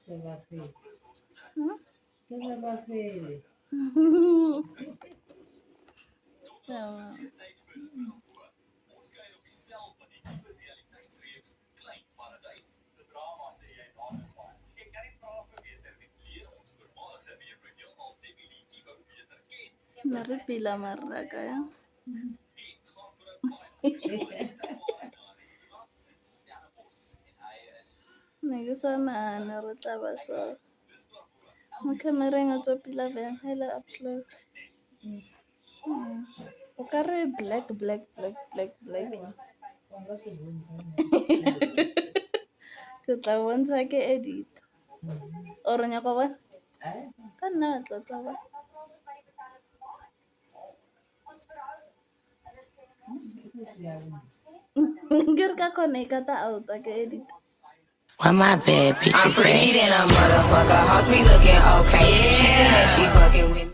Yeah. Naripila maraka ya. Nake sana narata so. Camera ngato pila bang hela up close. O kare black. Ke tla bontsha ke edit. Or nya go bona? Ka nna tla ba. Ngir ka connect ta auto ke edit. Why my bad bitch? I'm pretty than a motherfucker. Hoes be looking okay. She think that she fucking with me.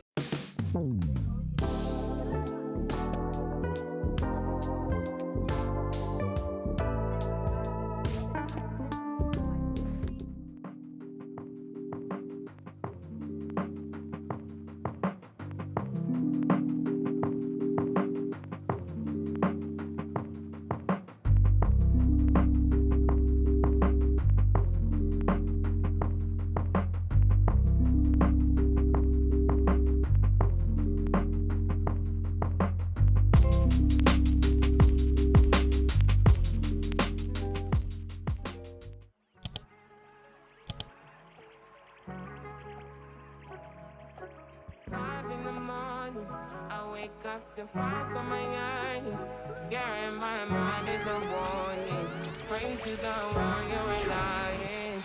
To fight for my eyes, fear in my mind is a warning. Pray to the one you're relying.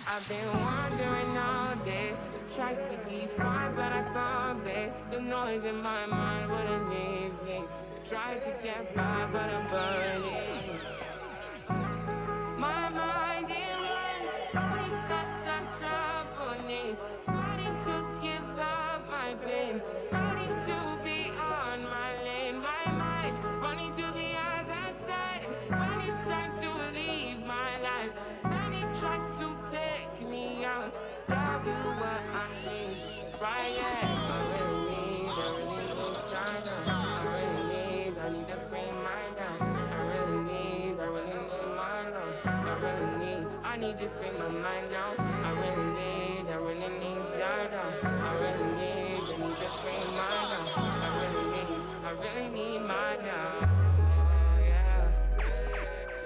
I've been wandering all day, tried to be fine, but I can't be. The noise in my mind wouldn't leave me. Tried to get by, but I'm burning. My mind it runs, all these thoughts are troubling. Fighting to give up my pain, fighting to be on my lane. My mind running to the other side. When it's time to leave my life, then it tries to take me out. Tell you what I need, right? Yeah, I really need China. I need to free my mind. I really need my love. I need to free my mind now. I really need China. I need to free my mind. I really need my now. Yeah.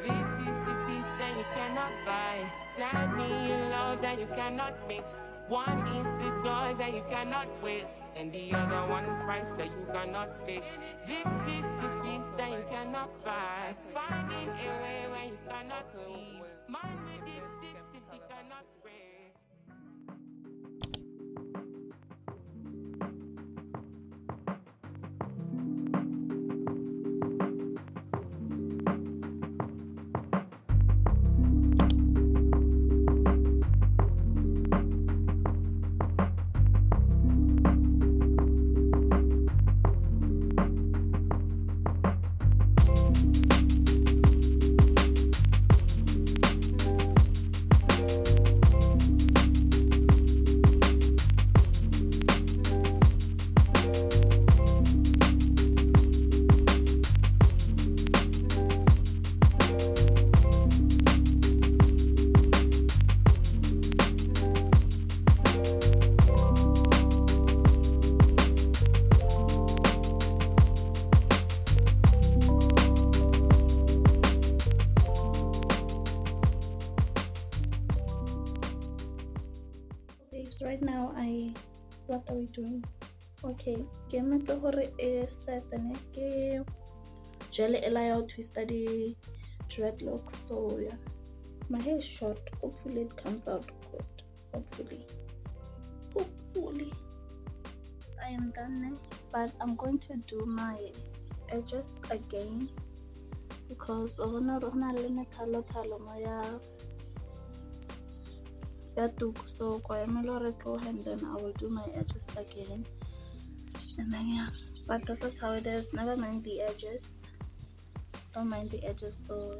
This is the peace that you cannot buy. Sadly, love that you cannot mix. One is the joy that you cannot waste, and the other one price that you cannot fix. This is the peace that you cannot buy. Finding a way where you cannot see. Man with this system, you cannot break. Right now, what are we doing? Okay, ke metse hore set ne ke jele ela to study dreadlocks. So yeah, my hair is short. Hopefully it comes out good. Hopefully I am done, but I'm going to do my edges again because so and then I will do my edges again, and then yeah, but this is how it is. Never mind the edges, don't mind the edges. So